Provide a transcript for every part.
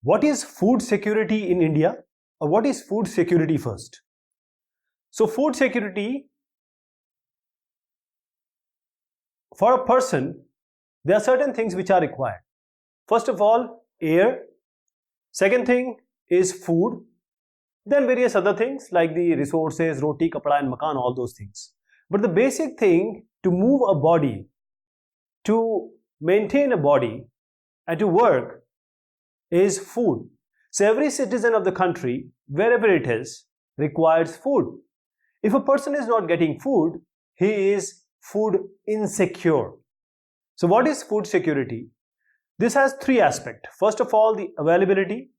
What is food security in India, or what is food security first? So food security, for a person, there are certain things which are required. First of all, air. Second thing is food. Then various other things like the resources, roti, kapda and makan, all those things. But the basic thing to move a body, to maintain a body and to work is food. So every citizen of the country, wherever it is, requires food. If a person is not getting food, he is food insecure. So what is food security? This has three aspects. First of all, the availability,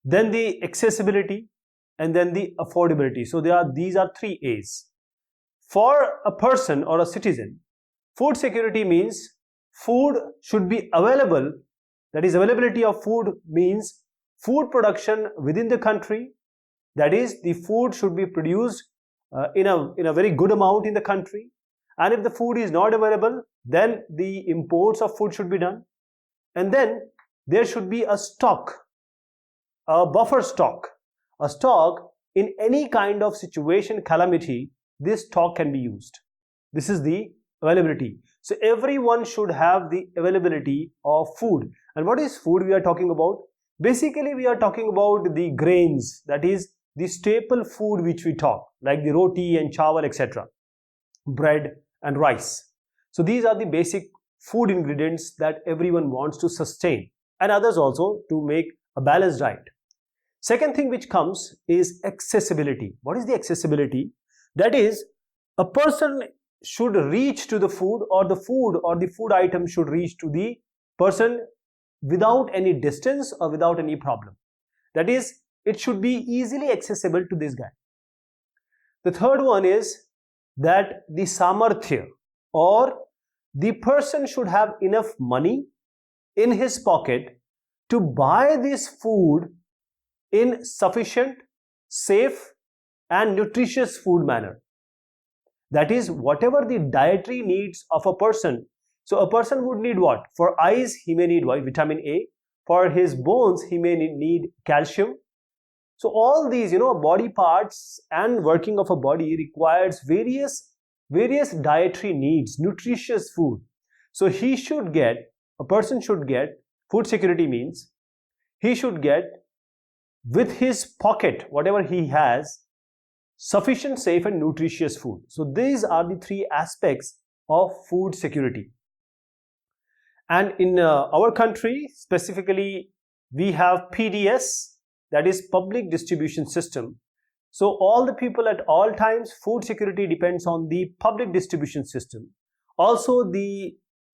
then the accessibility, and then the affordability. So these are three A's. For a person or a citizen, food security means food should be available. That is, availability of food means food production within the country. That is, the food should be produced in a very good amount in the country. And if the food is not available, then the imports of food should be done. And then there should be a stock, a buffer stock, a stock in any kind of situation, calamity, this stock can be used. This is the availability. So everyone should have the availability of food. And what is food we are talking about? Basically, we are talking about the grains, that is the staple food which we talk, like the roti and chawal, etc. Bread and rice. So these are the basic food ingredients that everyone wants to sustain, and others also to make a balanced diet. Second thing which comes is accessibility. What is the accessibility? That is, a person should reach to the food, or the food item should reach to the person without any distance or without any problem. That is, it should be easily accessible to this guy. The third one is that the samarthya, or the person should have enough money in his pocket to buy this food in sufficient, safe and nutritious food manner. That is, whatever the dietary needs of a person. So a person would need what? For eyes, he may need what? Vitamin A. For his bones, he may need calcium. So all these, body parts and working of a body requires various dietary needs, nutritious food. So a person should get, food security means, he should get with his pocket, whatever he has, sufficient, safe and nutritious food. So these are the three aspects of food security. And in our country, specifically, we have PDS, that is Public Distribution System. So all the people at all times, food security depends on the public distribution system. Also,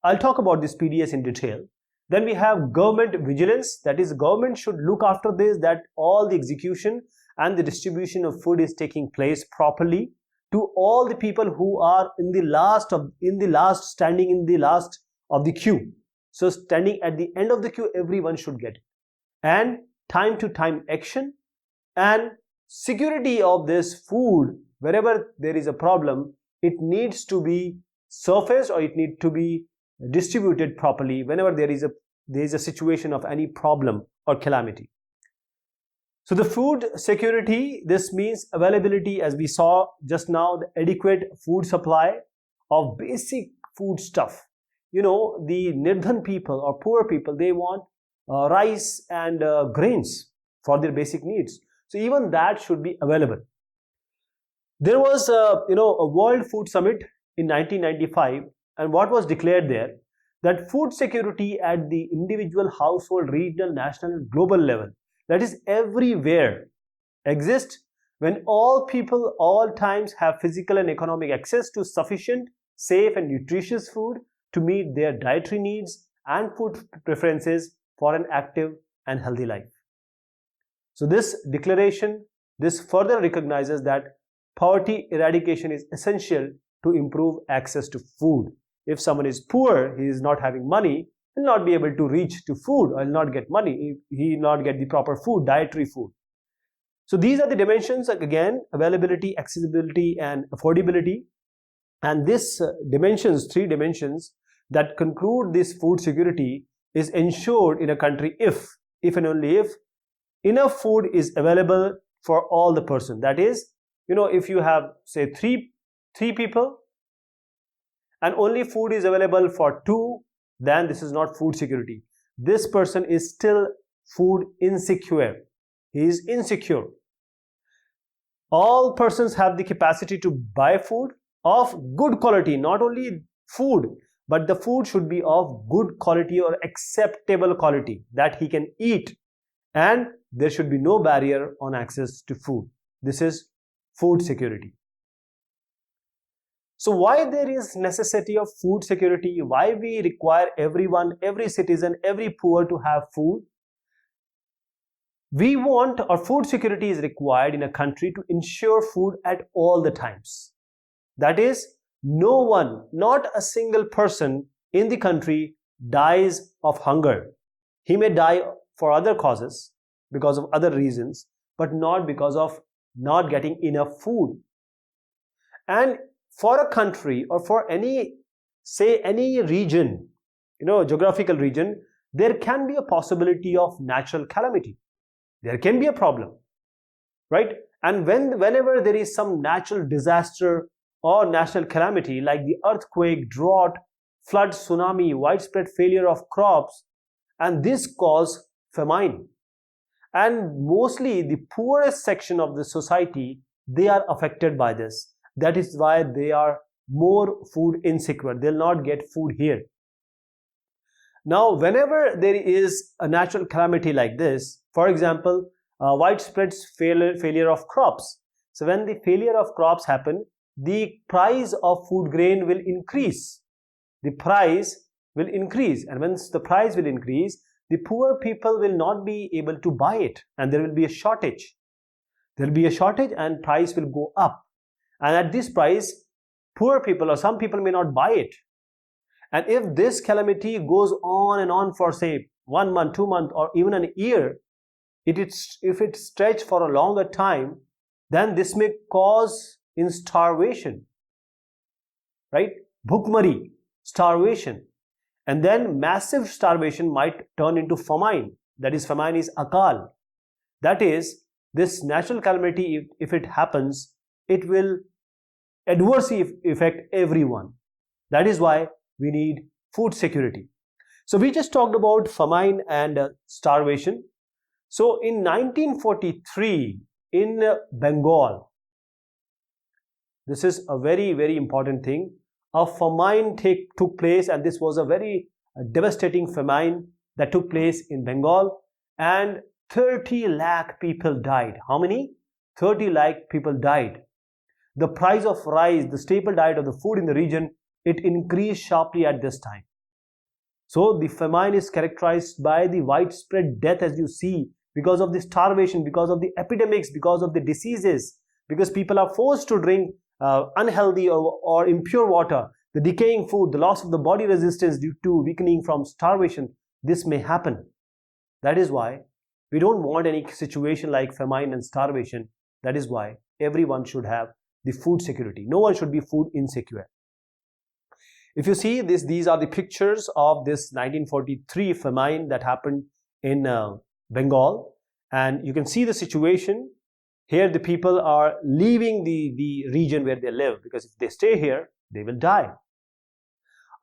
I'll talk about this PDS in detail. Then we have government vigilance, that is, government should look after this, that all the execution and the distribution of food is taking place properly to all the people who are standing in the last of the queue. So standing at the end of the queue, everyone should get it. And time to time action and security of this food, wherever there is a problem, it needs to be surfaced or it needs to be distributed properly whenever there is a situation of any problem or calamity. So the food security, this means availability, as we saw just now, the adequate food supply of basic food stuff. The nirdhan people or poor people, they want rice and grains for their basic needs. So even that should be available. There was a World Food Summit in 1995, and what was declared there, that food security at the individual, household, regional, national and global level, that is everywhere, exists when all people all times have physical and economic access to sufficient, safe and nutritious food to meet their dietary needs and food preferences for an active and healthy life. So this declaration, this further recognizes that poverty eradication is essential to improve access to food. If someone is poor, he is not having money, he will not be able to reach to food, or will not get money, he will not get the proper food, dietary food. So these are the dimensions, again, availability, accessibility and affordability. And this three dimensions that conclude this food security is ensured in a country if if and only if enough food is available for all the person. That is, if you have say three people and only food is available for 2, then this is not food security. This person is still food insecure. He is insecure. All persons have the capacity to buy food of good quality, not only food, but the food should be of good quality or acceptable quality that he can eat, and there should be no barrier on access to food. This is food security. So why there is necessity of food security? Why we require everyone, every citizen, every poor to have food? We want, or food security is required in a country to ensure food at all the times. That is, no one, not a single person in the country dies of hunger. He may die for other causes, because of other reasons, but not because of not getting enough food. And for a country or for any region, geographical region, there can be a possibility of natural calamity. There can be a problem, right? And whenever there is some natural disaster or national calamity like the earthquake, drought, flood, tsunami, widespread failure of crops, and this cause famine. And mostly the poorest section of the society, they are affected by this. That is why they are more food insecure. They'll not get food here. Now, whenever there is a natural calamity like this, for example, widespread failure of crops. So when the failure of crops happen, the price of food grain will increase. The price will increase, and once the price will increase, the poor people will not be able to buy it, and there will be a shortage. There will be a shortage and price will go up. And at this price, poor people or some people may not buy it. And if this calamity goes on and on for say 1 month, 2 months, or even an year, if it stretches for a longer time, then this may cause in starvation, right? Bhukmari, starvation. And then massive starvation might turn into famine. That is, famine is akal. That is, this natural calamity, if it happens, it will adversely affect everyone. That is why we need food security. So we just talked about famine and starvation. So in 1943 in Bengal, this is a very, very important thing. A famine took place, and this was a very devastating famine that took place in Bengal, and 30 lakh people died. How many? 30 lakh people died. The price of rice, the staple diet of the food in the region, it increased sharply at this time. So the famine is characterized by the widespread death, as you see, because of the starvation, because of the epidemics, because of the diseases, because people are forced to drink unhealthy or impure water, the decaying food, the loss of the body resistance due to weakening from starvation. This may happen. That is why we don't want any situation like famine and starvation. That is why everyone should have the food security. No one should be food insecure. If you see this, these are the pictures of this 1943 famine that happened in Bengal, and you can see the situation. Here the people are leaving the region where they live, because if they stay here, they will die.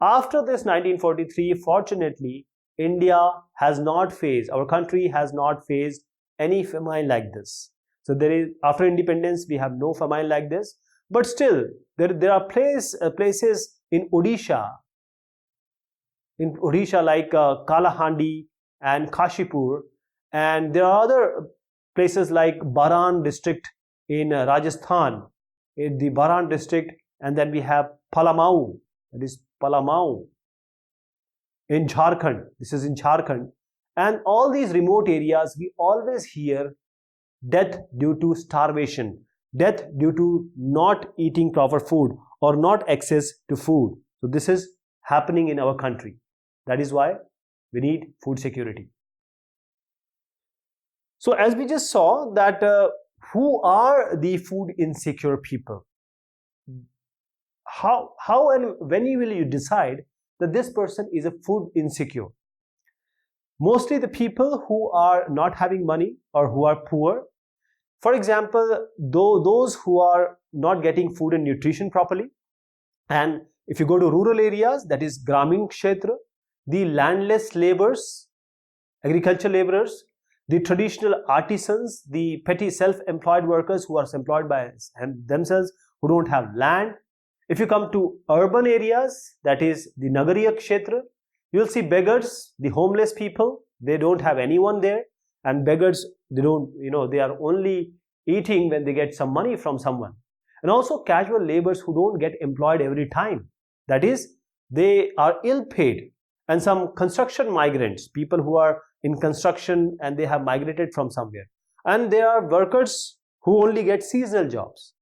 After this 1943, fortunately, India has not faced, our country has not faced any famine like this. So there is, after independence, we have no famine like this. But still, there are places in Odisha like Kalahandi and Kashipur, and there are other places like Baran district in Rajasthan, in the Baran district, and then we have Palamau, that is Palamau in Jharkhand. This is in Jharkhand, and all these remote areas we always hear death due to starvation, death due to not eating proper food or not access to food. So this is happening in our country. That is why we need food security. So as we just saw that who are the food insecure people? How and when will you decide that this person is a food insecure? Mostly the people who are not having money or who are poor. For example, those who are not getting food and nutrition properly. And if you go to rural areas, that is Gramin Kshetra, the landless laborers, agriculture laborers, the traditional artisans, the petty self-employed workers who are employed by themselves, who don't have land. If you come to urban areas, that is the Nagariya Kshetra, you'll see beggars, the homeless people, they don't have anyone there. And beggars, they don't, they are only eating when they get some money from someone. And also casual laborers who don't get employed every time. That is, they are ill paid. And some construction migrants, people who are in construction and they have migrated from somewhere. And there are workers who only get seasonal jobs.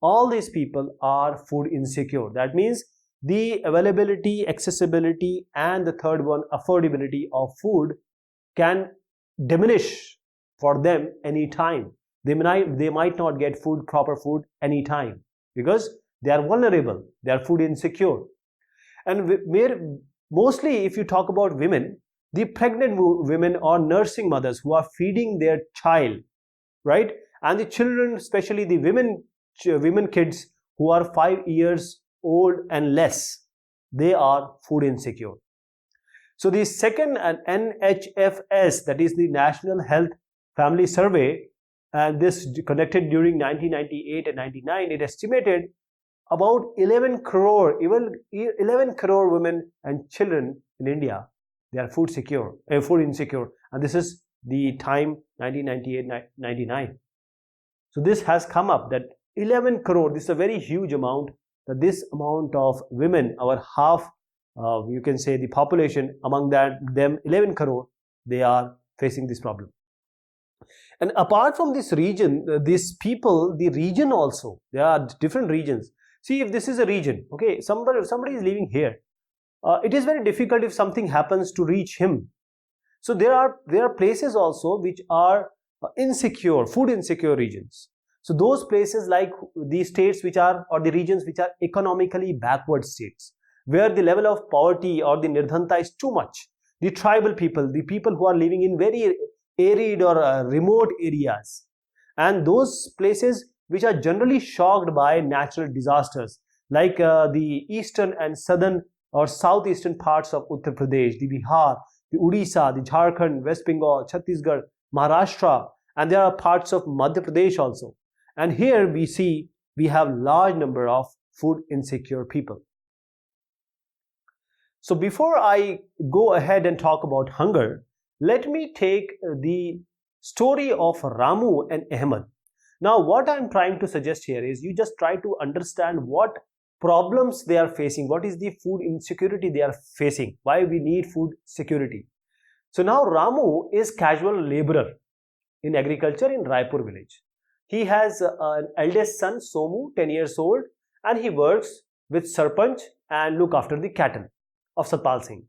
All these people are food insecure. That means the availability, accessibility, and the third one, affordability of food can diminish for them anytime. They might not get food, proper food anytime because they are vulnerable, they are food insecure. And mostly if you talk about women, the pregnant women or nursing mothers who are feeding their child, right? And the children, especially the women kids who are 5 years old and less, they are food insecure. So the second NHFS, that is the National Health Family Survey, and this conducted during 1998 and 99, it estimated about 11 crore women and children in India, they are food insecure. And this is the time 1998-99. So this has come up that 11 crore, this is a very huge amount, that this amount of women, our half, you can say the population, among them 11 crore, they are facing this problem. And apart from this region, these people, the region also, there are different regions. See, if this is a region, okay, somebody is living here, it is very difficult if something happens to reach him. So there are places also which are insecure, food insecure regions. So those places like the states which are, or the regions which are economically backward states, where the level of poverty or the nirdhanta is too much. The tribal people, the people who are living in very arid or remote areas, and those places which are generally shocked by natural disasters, like the eastern and southern or southeastern parts of Uttar Pradesh, the Bihar, the Odisha, the Jharkhand, West Bengal, Chhattisgarh, Maharashtra, and there are parts of Madhya Pradesh also. And here we have large number of food insecure people. So before I go ahead and talk about hunger, let me take the story of Ramu and Ahmed. Now what I'm trying to suggest here is you just try to understand what problems they are facing, what is the food insecurity they are facing, why we need food security. So now Ramu is casual laborer in agriculture in Raipur village. He has an eldest son, Somu, 10 years old, and he works with Sarpanch and look after the cattle of Satpal Singh.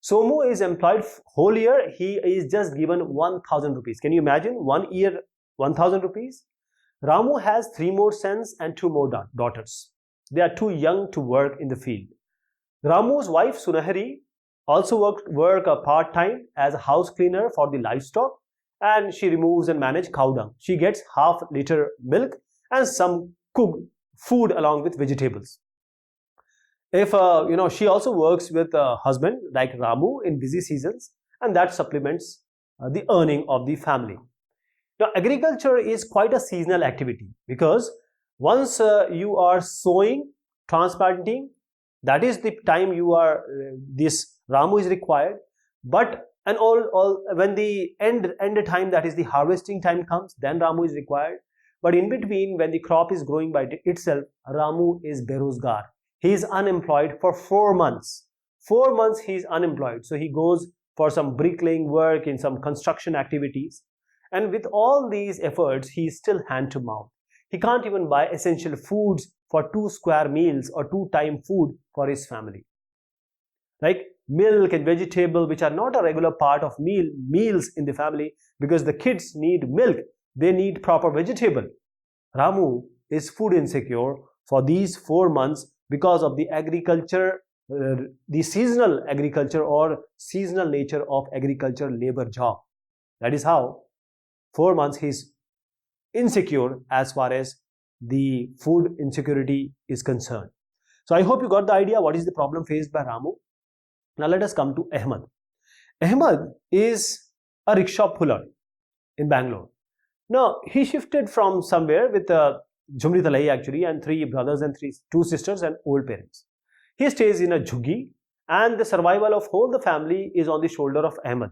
Somu is employed whole year, he is just given 1,000 rupees. Can you imagine? 1 year, 1,000 rupees. Ramu has 3 more sons and 2 more daughters. They are too young to work in the field. Ramu's wife, Sunahari, also work a part-time as a house cleaner for the livestock, and she removes and manages cow dung. She gets half liter milk and some cooked food along with vegetables. If she also works with a husband like Ramu in busy seasons, and that supplements the earning of the family. Now agriculture is quite a seasonal activity, because once you are sowing, transplanting, that is the time you are this Ramu is required. But and all when the end time, that is the harvesting time comes, then Ramu is required. But in between, when the crop is growing by itself, Ramu is berozgar. He is unemployed for 4 months. 4 months he is unemployed. So he goes for some bricklaying work in some construction activities. And with all these efforts, he is still hand to mouth. He can't even buy essential foods for 2 square meals or 2-time food for his family. Like milk and vegetable, which are not a regular part of meals in the family, because the kids need milk, they need proper vegetable. Ramu is food insecure for these 4 months because of the agriculture the seasonal agriculture or seasonal nature of agriculture labor job. That is how 4 months he is insecure as far as the food insecurity is concerned. So I hope you got the idea what is the problem faced by Ramu. Now let us come to Ahmed. Ahmed is a rickshaw puller in Bangalore. Now he shifted from somewhere with Jumri Talai actually, and 3 brothers and 2 sisters and old parents. He stays in a jhuggi, and the survival of whole the family is on the shoulder of Ahmed.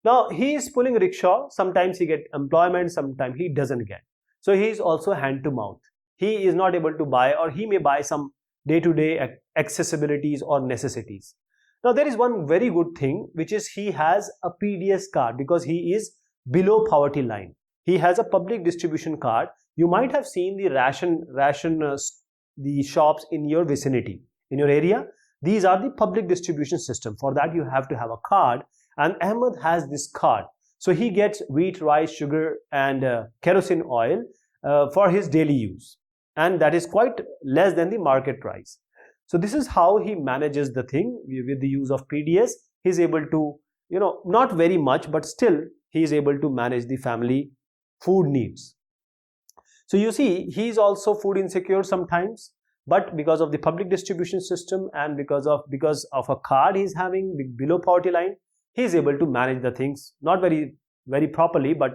Now he is pulling rickshaw. Sometimes he gets employment, sometimes he doesn't get. So he is also hand to mouth. He is not able to buy, or he may buy some day-to-day accessibilities or necessities. Now there is one very good thing, which is he has a PDS card because he is below poverty line. He has a public distribution card. You might have seen the the shops in your vicinity, in your area. These are the public distribution system. For that you have to have a card, and Ahmed has this card. So he gets wheat, rice, sugar and kerosene oil for his daily use, and that is quite less than the market price. So this is how he manages the thing with the use of PDS. He is able to, not very much, but still he is able to manage the family food needs. So you see, he is also food insecure sometimes, but because of the public distribution system and because of a card he is having below poverty line, he is able to manage the things, not very properly, but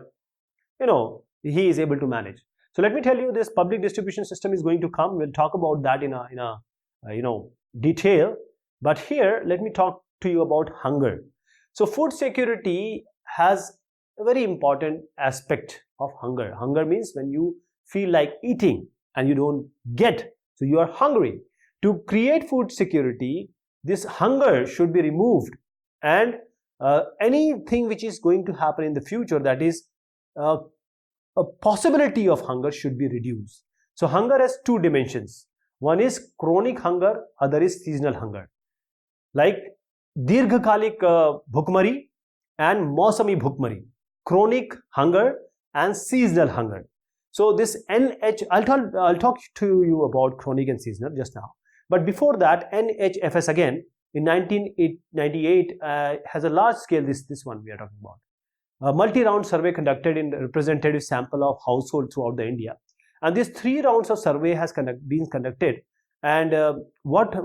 he is able to manage. So let me tell you, this public distribution system is going to come. We'll talk about that in a detail. But here, let me talk to you about hunger. So food security has a very important aspect of hunger. Hunger means when you feel like eating and you don't get, so you are hungry. To create food security, this hunger should be removed, and anything which is going to happen in the future, that is a possibility of hunger, should be reduced. So hunger has 2 dimensions. One is chronic hunger, other is seasonal hunger. Like Dirghakalik Bhukmari and Mausami Bhukmari. Chronic hunger and seasonal hunger. So this I'll talk to you about chronic and seasonal just now. But before that, NHFS again in 1998 has a large scale, this one we are talking about. A multi-round survey conducted in a representative sample of households throughout the India. And these 3 rounds of survey has been conducted. And what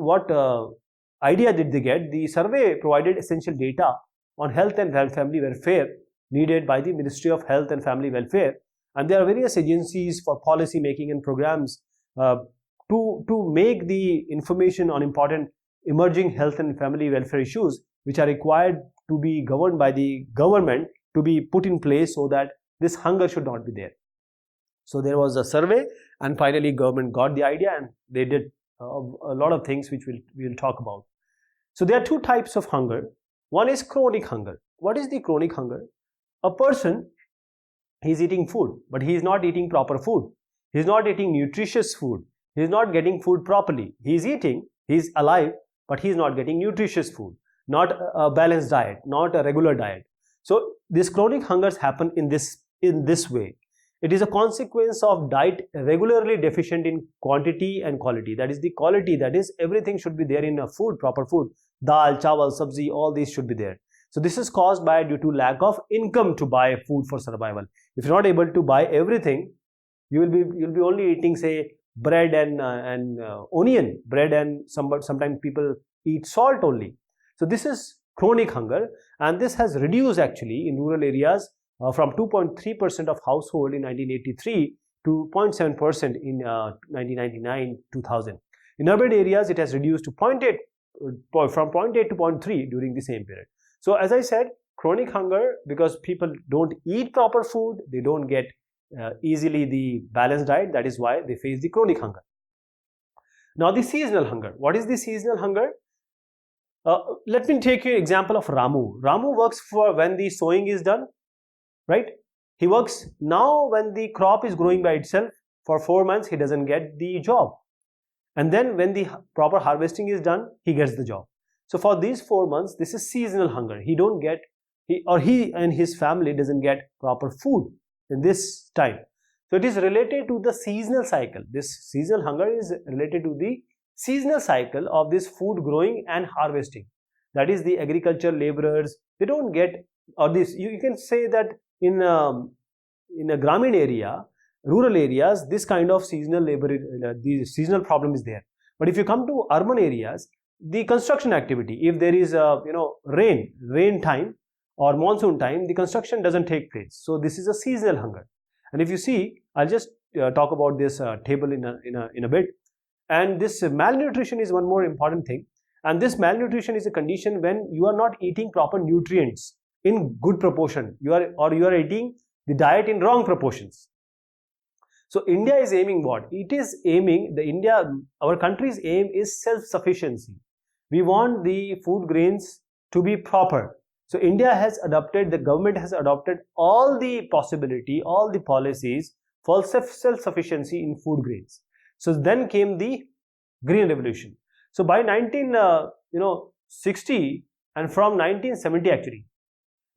idea did they get? The survey provided essential data on health and family welfare needed by the Ministry of Health and Family Welfare. And there are various agencies for policy making and programs to make the information on important emerging health and family welfare issues which are required to be governed by the government to be put in place so that this hunger should not be there. So there was a survey, and finally government got the idea, and they did a lot of things which we'll talk about. So there are 2 types of hunger. One is chronic hunger. What is the chronic hunger? A person, he is eating food, but he is not eating proper food. He is not eating nutritious food. He is not getting food properly. He is eating, he is alive, but he is not getting nutritious food, not a balanced diet, not a regular diet. So these chronic hungers happen in this way. It is a consequence of diet regularly deficient in quantity and quality. That is the quality, that is everything should be there in a food, proper food. Dal, chawal, sabzi, all these should be there. So this is caused due to lack of income to buy food for survival. If you're not able to buy everything, you'll be only eating, say, bread and onion, bread, and sometimes people eat salt only. So this is chronic hunger, and this has reduced actually in rural areas from 2.3% of household in 1983 to 0.7% in 1999-2000. In urban areas, it has reduced to from 0.8 to 0.3 during the same period. So as I said, chronic hunger, because people don't eat proper food, they don't get easily the balanced diet. That is why they face the chronic hunger. Now the seasonal hunger. What is the seasonal hunger? Let me take you an example of Ramu. Ramu works for when the sowing is done, right? He works now when the crop is growing by itself. For 4 months, he doesn't get the job. And then when the proper harvesting is done, he gets the job. So for these 4 months, this is seasonal hunger. He and his family doesn't get proper food in this time. So it is related to the seasonal cycle. This seasonal hunger is related to the seasonal cycle of this food growing and harvesting. That is, the agriculture laborers, they don't get, or this, you can say that in a Gramin area, rural areas, this kind of seasonal labor, the seasonal problem is there. But if you come to urban areas, the construction activity, if there is rain time or monsoon time, the construction doesn't take place. So this is a seasonal hunger. And if you see, I'll just talk about this table in a bit. And this malnutrition is one more important thing. And this malnutrition is a condition when you are not eating proper nutrients in good proportion. You are eating the diet in wrong proportions. So India is aiming what? It is aiming, our country's aim is self-sufficiency. We want the food grains to be proper. So India has adopted, the government has adopted all the possibility, all the policies for self-sufficiency in food grains. So then came the Green Revolution. So by 1960 and from 1970 actually,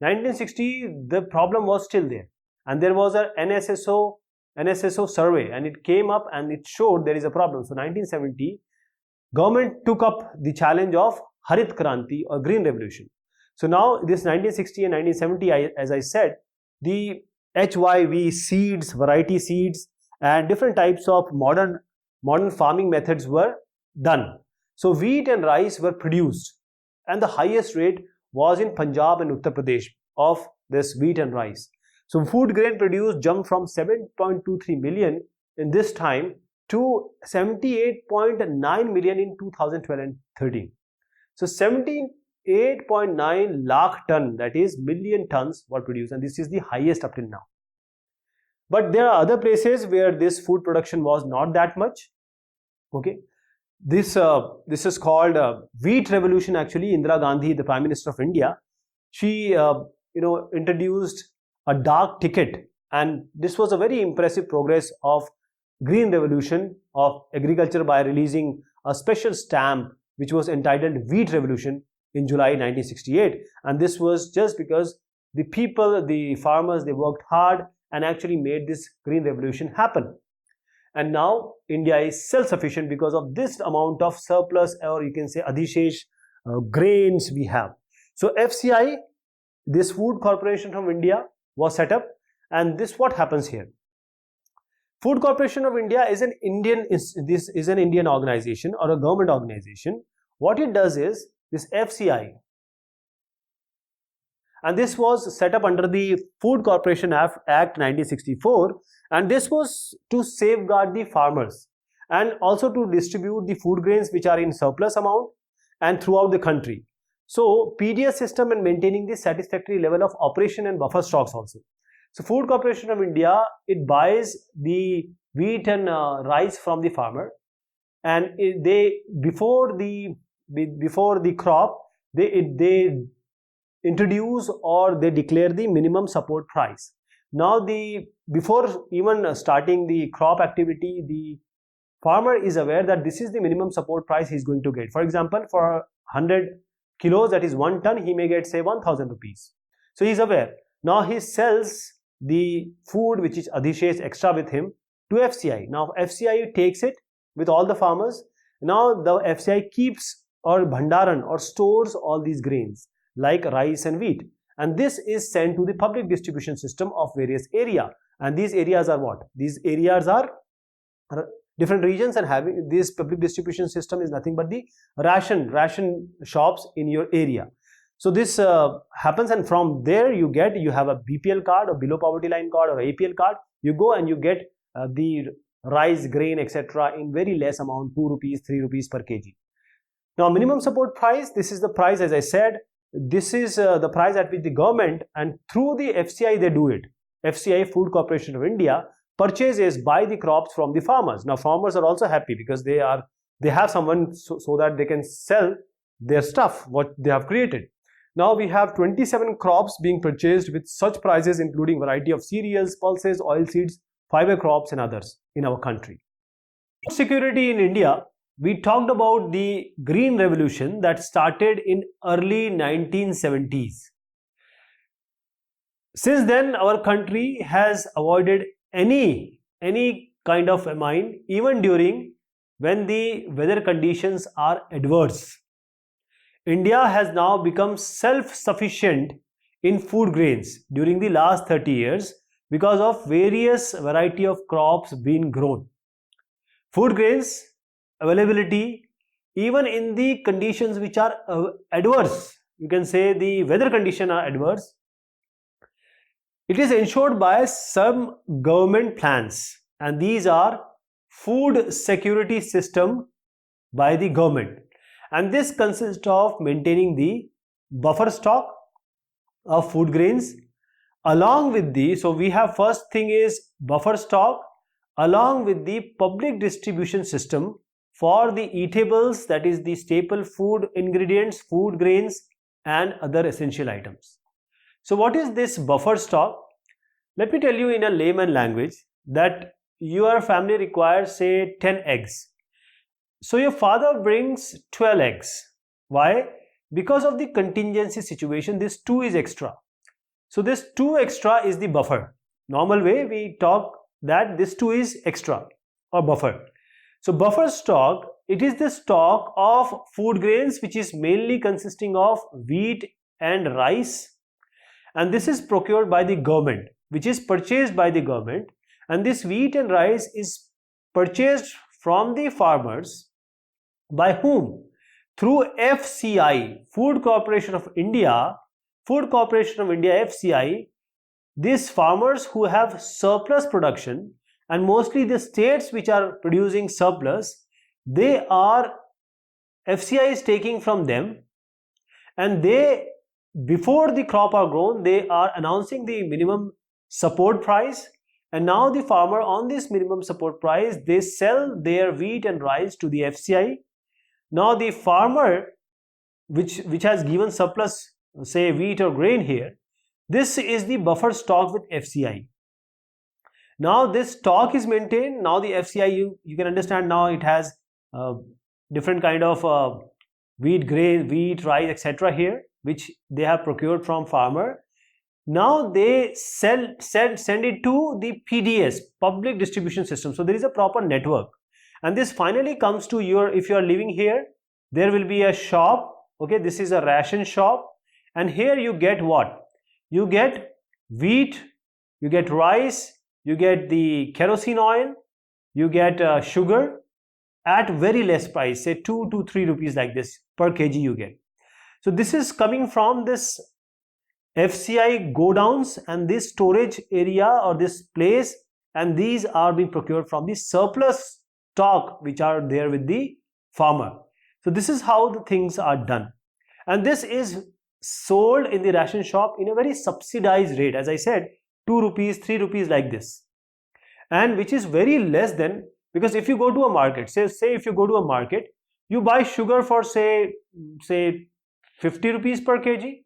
1960 the problem was still there, and there was a NSSO survey, and it came up and it showed there is a problem. So 1970 government took up the challenge of Harit Kranti or Green Revolution. So now this 1960 and 1970, as I said, the HYV seeds, variety seeds, and different types of modern farming methods were done. So wheat and rice were produced, and the highest rate was in Punjab and Uttar Pradesh of this wheat and rice. So food grain produced jumped from 7.23 million in this time to 78.9 million in 2012 and 13. So 78.9 lakh ton, that is million tons, were produced, and this is the highest up till now. But there are other places where this food production was not that much. Okay, this is called wheat revolution. Actually, Indira Gandhi, the Prime Minister of India, she introduced a dark ticket, and this was a very impressive progress of Green Revolution of agriculture by releasing a special stamp which was entitled Wheat Revolution in July 1968. And this was just because the people, the farmers, they worked hard and actually made this Green Revolution happen. And now India is self-sufficient because of this amount of surplus, or you can say adhishesh grains we have. So FCI, this Food Corporation of India, was set up, and this what happens here. Food Corporation of India is an Indian organization or a government organization. What it does is this FCI, and this was set up under the Food Corporation Act 1964, and this was to safeguard the farmers and also to distribute the food grains which are in surplus amount and throughout the country. So PDS system and maintaining the satisfactory level of operation and buffer stocks also. So Food Corporation of India, it buys the wheat and rice from the farmer, and they before the crop they introduce or they declare the minimum support price. Now before even starting the crop activity, the farmer is aware that this is the minimum support price he is going to get. For example, for 100 kilos, that is 1 ton, he may get say 1,000 rupees. So he is aware. Now he sells the food which is adhishesh extra with him to FCI. Now FCI takes it with all the farmers. Now the FCI keeps or bhandaran or stores all these grains like rice and wheat, and this is sent to the public distribution system of various area. And these areas are what? These areas are different regions, and having this public distribution system is nothing but the ration shops in your area. So this happens, and from there you have a BPL card or below poverty line card or APL card. You go and you get the rice, grain, etc. in very less amount, 2 rupees, 3 rupees per kg. Now minimum support price, this is the price, as I said, this is the price at which the government and through the FCI they do it. FCI, Food Corporation of India, purchases, buy the crops from the farmers. Now farmers are also happy because they have someone so that they can sell their stuff, what they have created. Now we have 27 crops being purchased with such prices, including variety of cereals, pulses, oil seeds, fiber crops and others in our country. Security in India, we talked about the Green Revolution that started in early 1970s. Since then, our country has avoided any kind of famine, even during when the weather conditions are adverse. India has now become self-sufficient in food grains during the last 30 years because of various variety of crops being grown. Food grains availability, even in the conditions which are adverse, you can say the weather conditions are adverse, it is ensured by some government plans, and these are food security system by the government, and this consists of maintaining the buffer stock of food grains along with the, so we have first thing is buffer stock along with the public distribution system for the eatables, that is the staple food ingredients, food grains and other essential items. So what is this buffer stock? Let me tell you in a layman language that your family requires say 10 eggs. So your father brings 12 eggs. Why? Because of the contingency situation, this 2 is extra. So this 2 extra is the buffer. Normal way we talk that this 2 is extra or buffer. So buffer stock, it is the stock of food grains which is mainly consisting of wheat and rice, and this is procured by the government, which is purchased by the government, and this wheat and rice is purchased from the farmers by whom? Through FCI, Food Corporation of India, FCI. These farmers who have surplus production, and mostly the states which are producing surplus, they are, FCI is taking from them, and they, before the crop are grown, they are announcing the minimum support price, and now the farmer on this minimum support price, they sell their wheat and rice to the FCI. Now the farmer which has given surplus, say wheat or grain here, this is the buffer stock with FCI. Now this stock is maintained. Now the FCI, you can understand, now it has different kind of wheat, grain, wheat, rice, etc. here, which they have procured from farmer. Now they send it to the PDS, public distribution system. So there is a proper network, and this finally comes to your, if you are living here, there will be a shop. Okay, this is a ration shop, and here you get what? You get wheat, you get rice, you get the kerosene oil, you get sugar at very less price, say 2 to 3 rupees like this per kg you get. So this is coming from this FCI godowns and this storage area or this place, and these are being procured from the surplus stock which are there with the farmer. So this is how the things are done, and this is sold in the ration shop in a very subsidized rate, as I said, 2 rupees, 3 rupees like this, and which is very less than, because if you go to a market, say if you go to a market, you buy sugar for say 50 rupees per kg,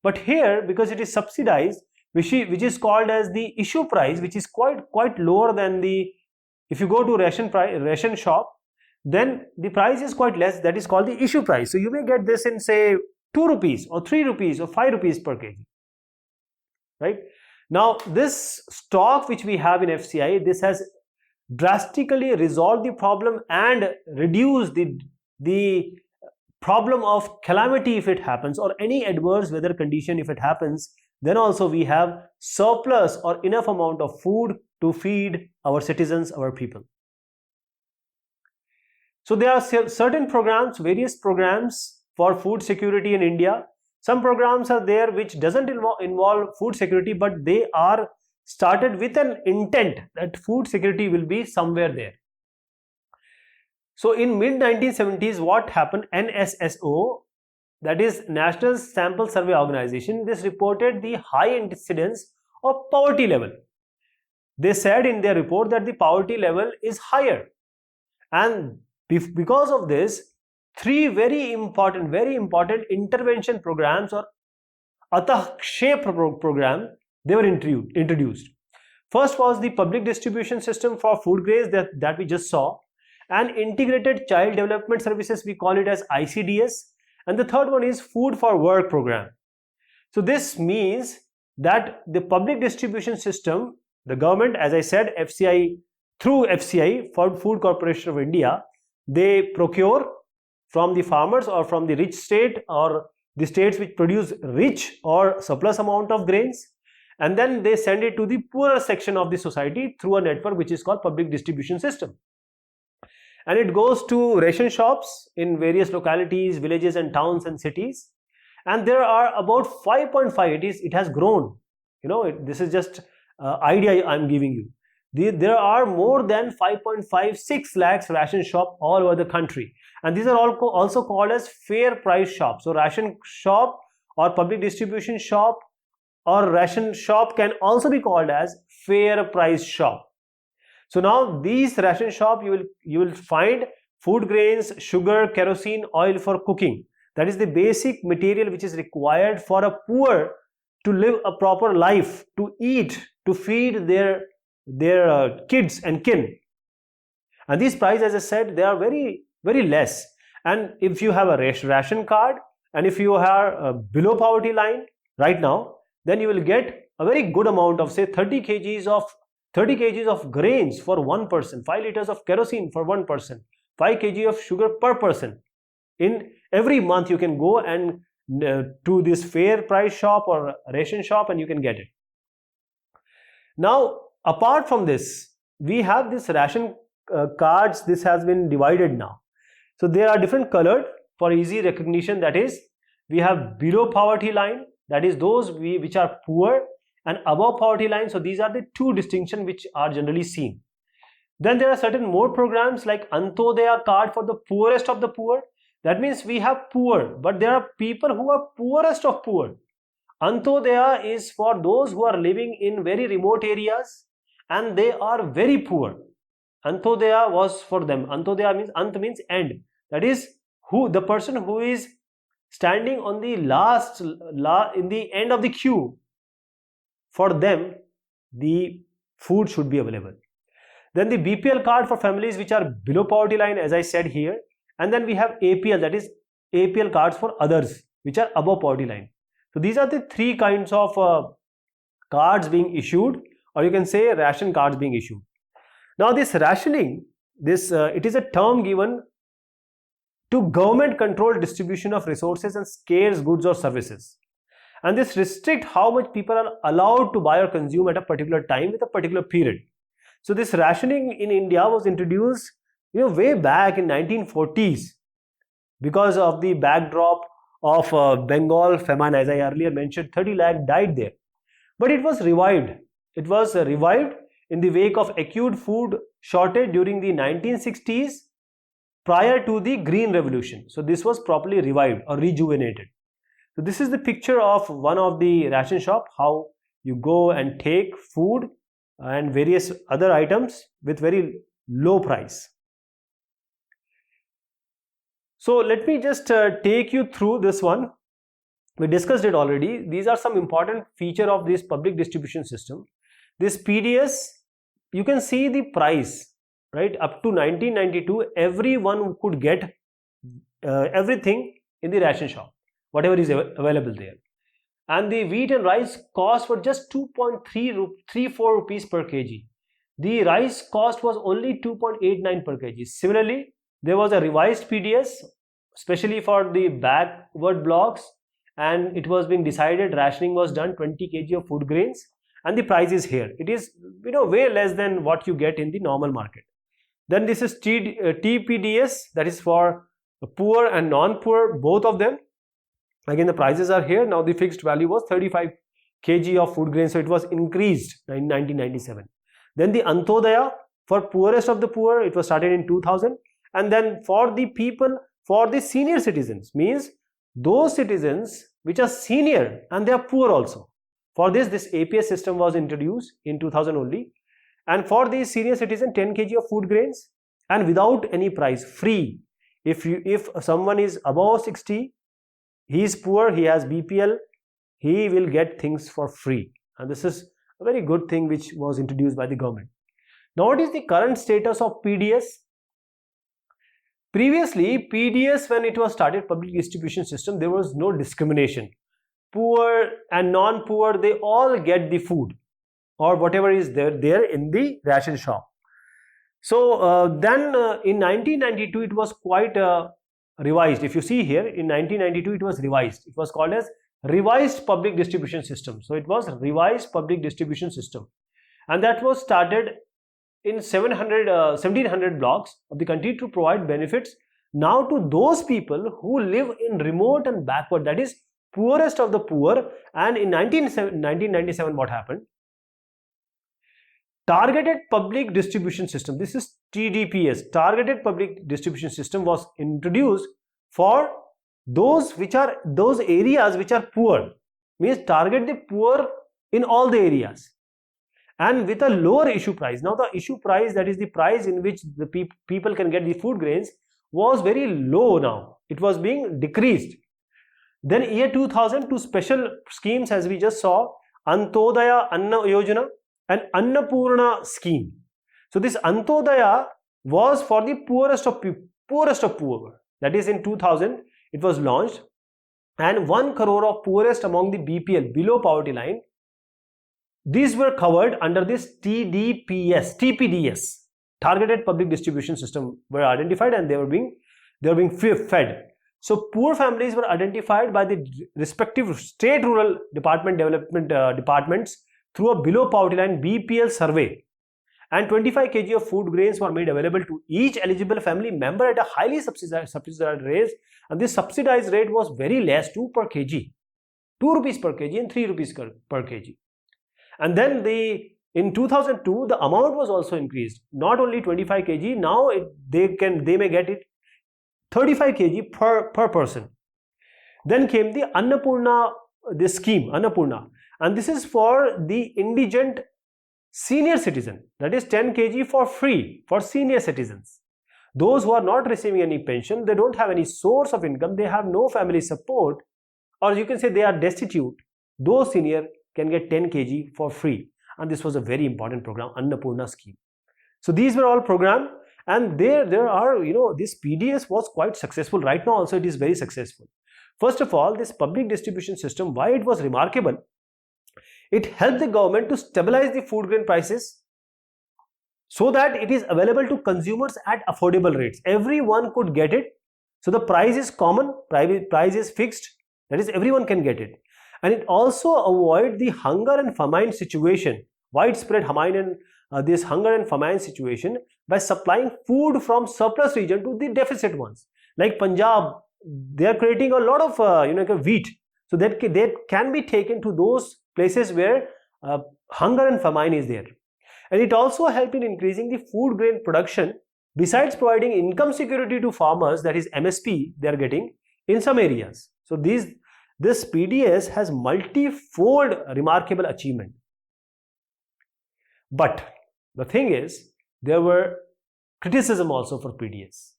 but here because it is subsidized, which is called as the issue price, which is quite lower than the, if you go to ration shop, then the price is quite less, that is called the issue price. So you may get this in say 2 rupees or 3 rupees or 5 rupees per kg, right? Now this stock which we have in FCI, this has drastically resolved the problem and reduced the problem of calamity if it happens, or any adverse weather condition if it happens. Then also we have surplus or enough amount of food to feed our citizens, our people. So there are certain programs, various programs for food security in India. Some programs are there which doesn't involve food security, but they are started with an intent that food security will be somewhere there. So in mid 1970s, what happened? NSSO, that is National Sample Survey Organization, this reported the high incidence of poverty level. They said in their report that the poverty level is higher, and because of this, 3 very important intervention programs or Atakshe program, they were introduced. First was the public distribution system for food grains that we just saw, and integrated child development services, we call it as ICDS, and the third one is food for work program. So this means that the public distribution system, the government, as I said, FCI through FCI, Food Corporation of India, they procure from the farmers or from the rich state or the states which produce rich or surplus amount of grains, and then they send it to the poorer section of the society through a network which is called public distribution system. And it goes to ration shops in various localities, villages and towns and cities. And there are about 5.5, it has grown. This is just idea I'm giving you. There are more than 5.56 lakhs ration shop all over the country. And these are also called as fair price shops. So ration shop or public distribution shop or ration shop can also be called as fair price shop. So now these ration shop, you will find food grains, sugar, kerosene, oil for cooking. That is the basic material which is required for a poor to live a proper life, to eat, to feed their kids and kin. And these prices, as I said, they are very, very less. And if you have a ration card and if you are below poverty line right now, then you will get a very good amount of, say, 30 kgs of grains for one person, 5 liters of kerosene for one person, 5 kg of sugar per person. In every month you can go and to this fair price shop or ration shop and you can get it. Now, apart from this, we have this ration cards. This has been divided now. So there are different colored for easy recognition. That is, we have below poverty line, that is those which are poor, and above poverty line. So these are the two distinctions which are generally seen. Then there are certain more programs like Antodaya card for the poorest of the poor. That means we have poor, but there are people who are poorest of poor. Antodaya is for those who are living in very remote areas and they are very poor. Antodaya was for them. Antodaya means, Ant means end. That is, the person who is standing on the in the end of the queue. For them, the food should be available. Then the BPL card for families which are below poverty line, as I said here. And then we have APL, that is APL cards for others which are above poverty line. So these are the three kinds of cards being issued, or you can say ration cards being issued. Now this rationing, it is a term given to government controlled distribution of resources and scarce goods or services. And this restricts how much people are allowed to buy or consume at a particular time with a particular period. So this rationing in India was introduced way back in 1940s because of the backdrop of Bengal famine. As I earlier mentioned, 30 lakh died there. But it was revived. It was revived in the wake of acute food shortage during the 1960s prior to the Green Revolution. So this was properly revived or rejuvenated. So this is the picture of one of the ration shop, how you go and take food and various other items with very low price. So let me just take you through this one. We discussed it already. These are some important features of this public distribution system. This PDS, you can see the price, right? Up to 1992, everyone could get everything in the ration shop, whatever is available there. And the wheat and rice cost were just 2.34 rupees per kg. The rice cost was only 2.89 per kg. Similarly, there was a revised PDS, especially for the backward blocks, and it was being decided, rationing was done 20 kg of food grains, and the price is here. It is way less than what you get in the normal market. Then this is TPDS, that is for poor and non-poor, both of them. Again, the prices are here. Now the fixed value was 35 kg of food grains, so it was increased in 1997. Then the Antodaya for poorest of the poor, it was started in 2000. And then for the people, for the senior citizens, means those citizens which are senior and they are poor also. For this APS system was introduced in 2000 only. And for the senior citizen, 10 kg of food grains and without any price, free. If someone is above 60, he is poor, he has BPL, he will get things for free. And this is a very good thing which was introduced by the government. Now, what is the current status of PDS? Previously, PDS, when it was started, public distribution system, there was no discrimination. Poor and non-poor, they all get the food or whatever is there in the ration shop. So then in 1992 it was quite revised. If you see here, in 1992 it was revised. It was called as revised public distribution system. So it was revised public distribution system, and that was started in 1700 blocks of the country to provide benefits now to those people who live in remote and backward, that is poorest of the poor. And in 1997 what happened? Targeted public distribution system, this is TDPS, targeted public distribution system, was introduced for those areas which are poor, means target the poor in all the areas, and with a lower issue price. Now the issue price, that is the price in which the people can get the food grains, was very low. Now it was being decreased. Then year 2000, two special schemes as we just saw, Antodaya Anna Yojana and Annapurna scheme. So this Antodaya was for the poorest of poor. That is in 2000 it was launched, and 1 crore of poorest among the BPL, below poverty line, these were covered under this TPDS, targeted public distribution system, were identified, and they were being fed. So poor families were identified by the respective state rural department development departments through a below poverty line BPL survey, and 25 kg of food grains were made available to each eligible family member at a highly subsidized rate, and this subsidized rate was very less, 2 per kg, 2 rupees per kg and 3 rupees per kg. And then in 2002 the amount was also increased, not only 25 kg, now they may get it 35 kg per person. Then came the Annapurna, this scheme Annapurna, and this is for the indigent senior citizen, that is 10 kg for free for senior citizens. Those who are not receiving any pension, they don't have any source of income, they have no family support, or you can say they are destitute, those senior can get 10 kg for free. And this was a very important program, Annapurna scheme. So these were all programs, and there are, this PDS was quite successful. Right now also it is very successful. First of all, this public distribution system, why it was remarkable? It helped the government to stabilize the food grain prices so that it is available to consumers at affordable rates. Everyone could get it. So the price is common, price is fixed, that is everyone can get it. And it also avoid the hunger and famine situation, widespread this hunger and famine situation, by supplying food from surplus region to the deficit ones. Like Punjab, they are creating a lot of wheat, so that can be taken to those places where hunger and famine is there. And it also helped in increasing the food grain production, besides providing income security to farmers, that is MSP they are getting in some areas. So this PDS has multifold remarkable achievement. But the thing is, there were criticism also for PDS,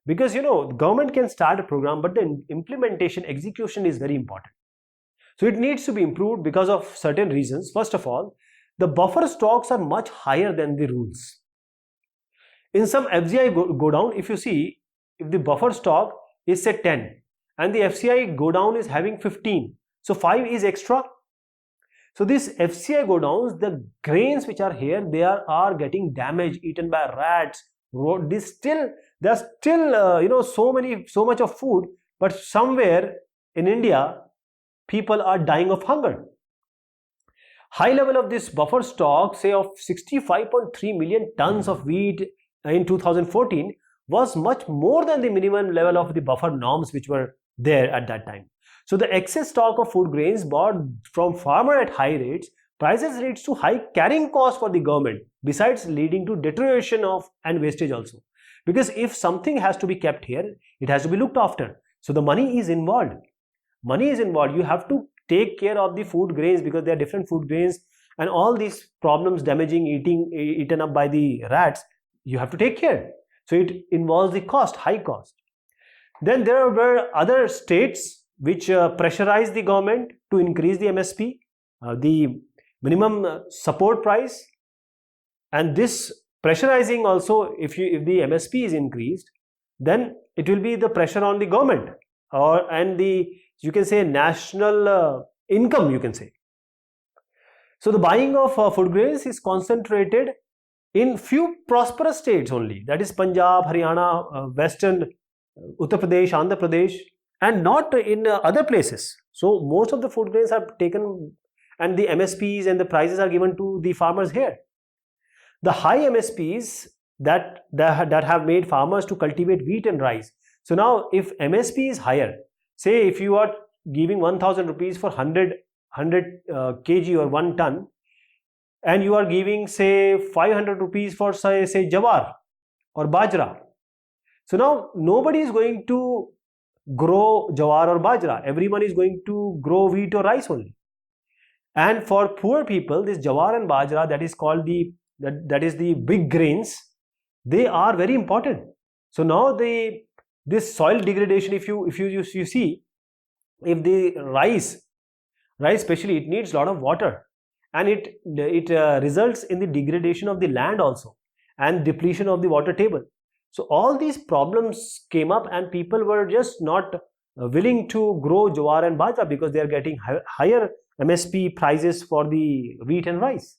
because the government can start a program, but the implementation, execution is very important. So it needs to be improved because of certain reasons. First of all, the buffer stocks are much higher than the rules. In some FCI go down, if you see, if the buffer stock is say 10 and the FCI go down is having 15, so 5 is extra. So this FCI go downs, the grains which are here, they are getting damaged, eaten by rats. There's still so much of food, but somewhere in India people are dying of hunger. High level of this buffer stock, say of 65.3 million tons of wheat in 2014, was much more than the minimum level of the buffer norms which were there at that time. So the excess stock of food grains bought from farmer at high rates, prices leads to high carrying cost for the government, besides leading to deterioration of and wastage also. Because if something has to be kept here, it has to be looked after. So the money is involved. You have to take care of the food grains, because there are different food grains, and all these problems damaging, eaten up by the rats, you have to take care. So it involves the cost, high cost. Then there were other states which pressurized the government to increase the MSP, the minimum support price, and this pressurizing also, if the MSP is increased, then it will be the pressure on the government, and the, you can say, national income, you can say. So the buying of food grains is concentrated in few prosperous states only, that is Punjab, Haryana, Western Uttar Pradesh, Andhra Pradesh, and not in other places. So most of the food grains are taken, and the MSPs and the prices are given to the farmers here. The high MSPs that have made farmers to cultivate wheat and rice. So now if MSP is higher, say if you are giving 1000 rupees for 100 kg or 1 ton, and you are giving say 500 rupees for say jawar or bajra. So now nobody is going to grow jawar or bajra. Everyone is going to grow wheat or rice only. And for poor people, this jawar and bajra, that is called that is the big grains, they are very important. So now this soil degradation, if you see, if the rice especially, it needs a lot of water, and it results in the degradation of the land also, and depletion of the water table. So all these problems came up, and people were just not willing to grow jawar and bajra because they are getting higher MSP prices for the wheat and rice.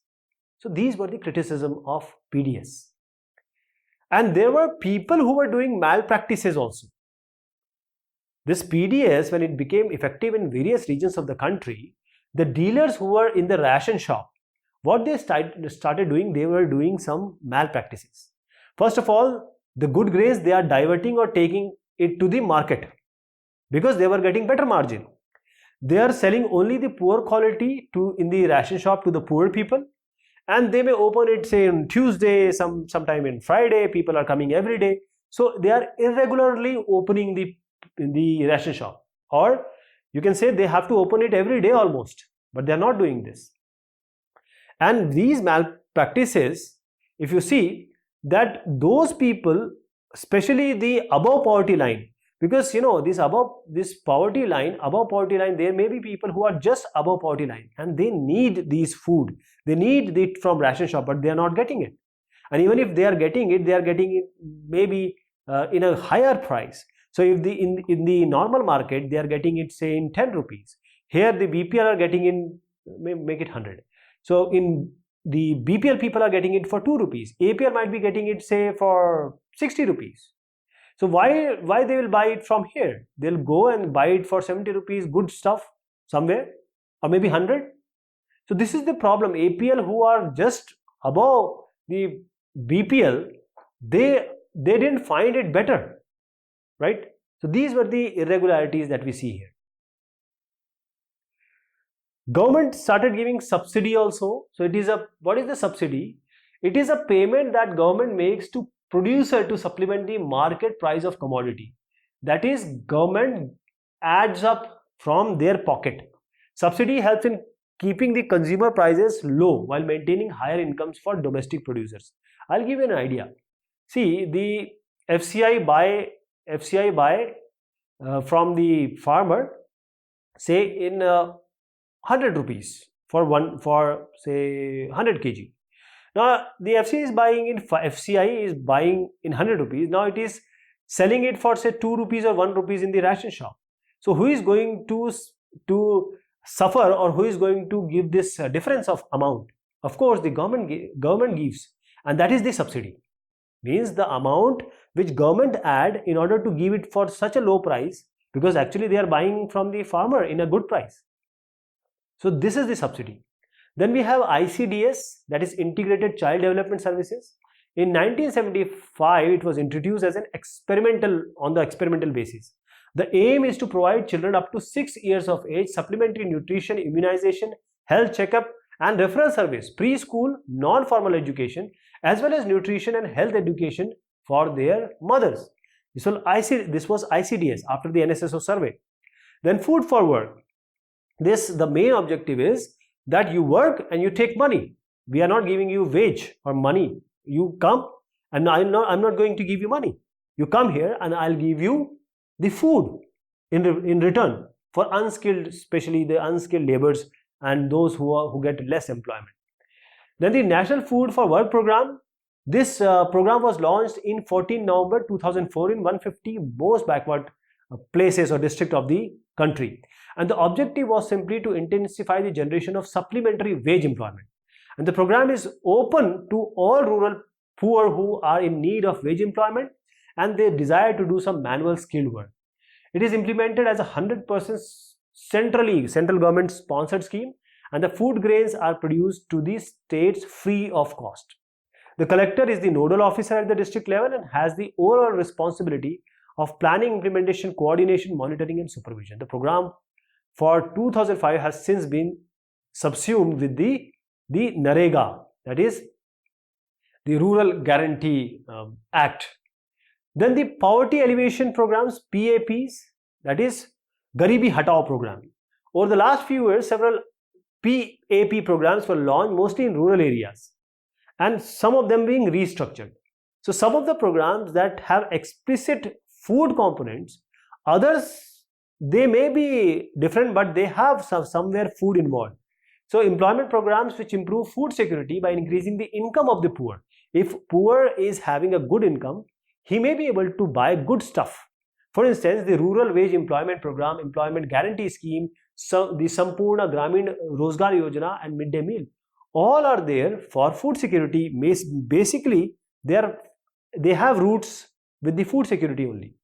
So these were the criticism of PDS. And there were people who were doing malpractices also. This PDS, when it became effective in various regions of the country, the dealers who were in the ration shop, what they started doing, they were doing some malpractices. First of all, the good grains, they are diverting or taking it to the market because they were getting better margin. They are selling only the poor quality in the ration shop to the poor people, and they may open it say on Tuesday, sometime in Friday. People are coming every day, so they are irregularly opening the ration shop, or you can say they have to open it every day almost, but they are not doing this. And these malpractices, if you see, that those people, especially the above poverty line, because you know this poverty line, above poverty line, there may be people who are just above poverty line and they need these food, they need it from ration shop, but they are not getting it. And even if they are getting it maybe in a higher price. So if in the normal market they are getting it say in 10 rupees, here the BPL are getting in, make it 100. So in the BPL people are getting it for 2 rupees. APL might be getting it say for 60 rupees. So why they will buy it from here? They'll go and buy it for 70 rupees, good stuff somewhere, or maybe 100. So this is the problem. APL who are just above the BPL, they didn't find it better, right? So these were the irregularities that we see here. Government started giving subsidy also. So what is the subsidy? It is a payment that government makes to producer to supplement the market price of commodity. That is, government adds up from their pocket. Subsidy helps in keeping the consumer prices low while maintaining higher incomes for domestic producers. I'll give you an idea. See, the FCI buy from the farmer, say in 100 rupees for say 100 kg. Now the FCI is buying in 100 rupees. Now it is selling it for say 2 rupees or 1 rupees in the ration shop. So who is going to suffer, or who is going to give this difference of amount? Of course the government gives, and that is the subsidy. Means the amount which government add in order to give it for such a low price, because actually they are buying from the farmer in a good price. So this is the subsidy. Then we have ICDS, that is Integrated Child Development Services. In 1975, it was introduced as on the experimental basis. The aim is to provide children up to 6 years of age supplementary nutrition, immunization, health checkup and referral service, preschool, non-formal education, as well as nutrition and health education for their mothers. This was ICDS after the NSSO survey. Then Food for Work. The main objective is that you work and you take money. We are not giving you wage or money. You come and I'm not going to give you money. You come here and I'll give you the food in return for unskilled, especially the unskilled laborers and those who get less employment. Then the National Food for Work program. This program was launched in 14 November 2004 in 150 most backward places or districts of the country. And the objective was simply to intensify the generation of supplementary wage employment. And the program is open to all rural poor who are in need of wage employment and they desire to do some manual skilled work. It is implemented as a 100% central government sponsored scheme, and the food grains are produced to the states free of cost. The collector is the nodal officer at the district level and has the overall responsibility of planning, implementation, coordination, monitoring and supervision. The program for 2005 has since been subsumed with the NREGA, that is the Rural Guarantee Act. Then the poverty alleviation programs, PAPs, that is Garibi Hatao program. Over the last few years, several PAP programs were launched mostly in rural areas and some of them being restructured. So some of the programs that have explicit food components, others they may be different but they have somewhere food involved. So employment programs which improve food security by increasing the income of the poor. If poor is having a good income, he may be able to buy good stuff. For instance, the Rural Wage Employment Program, Employment Guarantee Scheme, the Sampurna Gramin Rozgar Yojana and Midday Meal, all are there for food security. Basically, they have roots with the food security only.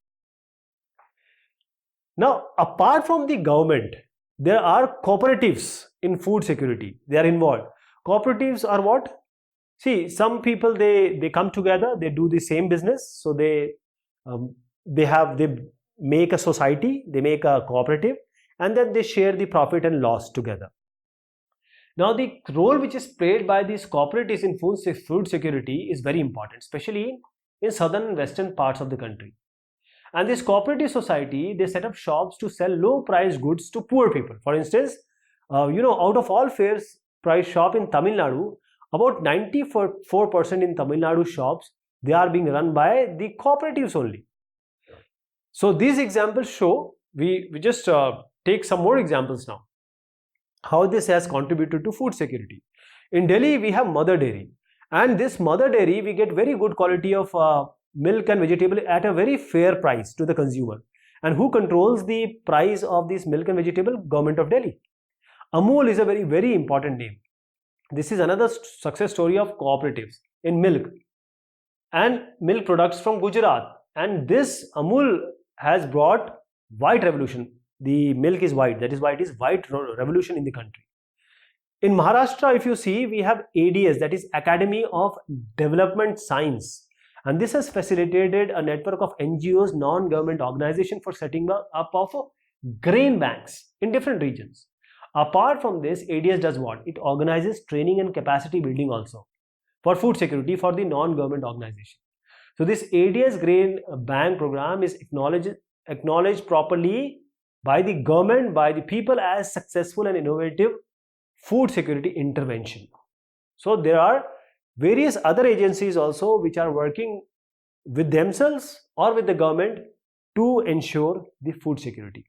Now, apart from the government, there are cooperatives in food security. They are involved. Cooperatives are what? See, some people they come together, they do the same business, so they make a society, they make a cooperative, and then they share the profit and loss together. Now, the role which is played by these cooperatives in food security is very important, especially in southern and western parts of the country. And this cooperative society, they set up shops to sell low price goods to poor people. For instance, out of all fair price shop in Tamil Nadu, about 94% in Tamil Nadu shops, they are being run by the cooperatives only. So these examples show, we just take some more examples now, how this has contributed to food security. In Delhi, we have Mother Dairy, and this Mother Dairy, we get very good quality of milk and vegetable at a very fair price to the consumer. And who controls the price of this milk and vegetable? Government of Delhi. Amul is a very, very important name. This is another success story of cooperatives in milk and milk products from Gujarat. And this Amul has brought white revolution. The milk is white, that is why it is white revolution in the country. In Maharashtra, if you see, we have ADS, that is Academy of Development Science. And this has facilitated a network of NGOs, non-government organizations for setting up of grain banks in different regions. Apart from this, ADS does what? It organizes training and capacity building also for food security for the non-government organization. So this ADS grain bank program is acknowledged properly by the government, by the people as successful and innovative food security intervention. So there are various other agencies also which are working with themselves or with the government to ensure the food security.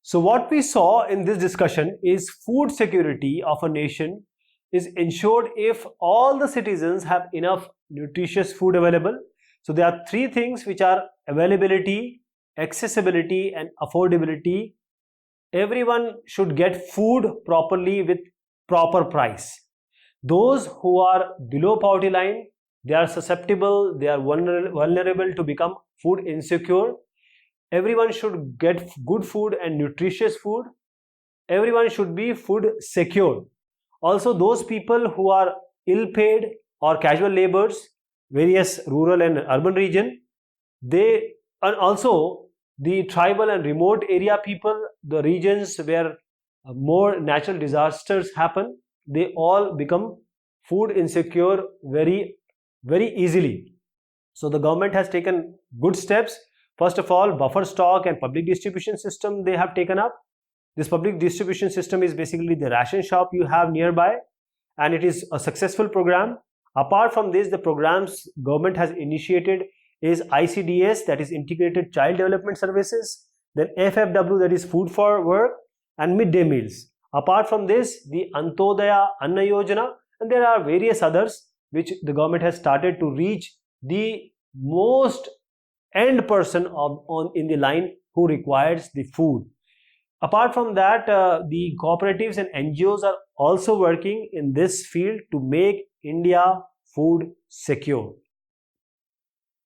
So what we saw in this discussion is food security of a nation is ensured if all the citizens have enough nutritious food available. So there are three things which are availability, accessibility and affordability. Everyone should get food properly with proper price. Those who are below poverty line, they are susceptible, they are vulnerable to become food insecure. Everyone should get good food and nutritious food. Everyone should be food secure. Also, those people who are ill paid or casual laborers, various rural and urban region, they, and also the tribal and remote area people, the regions where more natural disasters happen, they all become food insecure very, very easily. So the government has taken good steps. First of all, buffer stock and public distribution system they have taken up. This public distribution system is basically the ration shop you have nearby, and it is a successful program. Apart from this, the programs government has initiated is ICDS, that is Integrated Child Development Services, then FFW, that is Food for Work, and midday meals. Apart from this, the Antodaya Anna Yojana, and there are various others which the government has started to reach the most end person in the line who requires the food. Apart from that, the cooperatives and NGOs are also working in this field to make India food secure.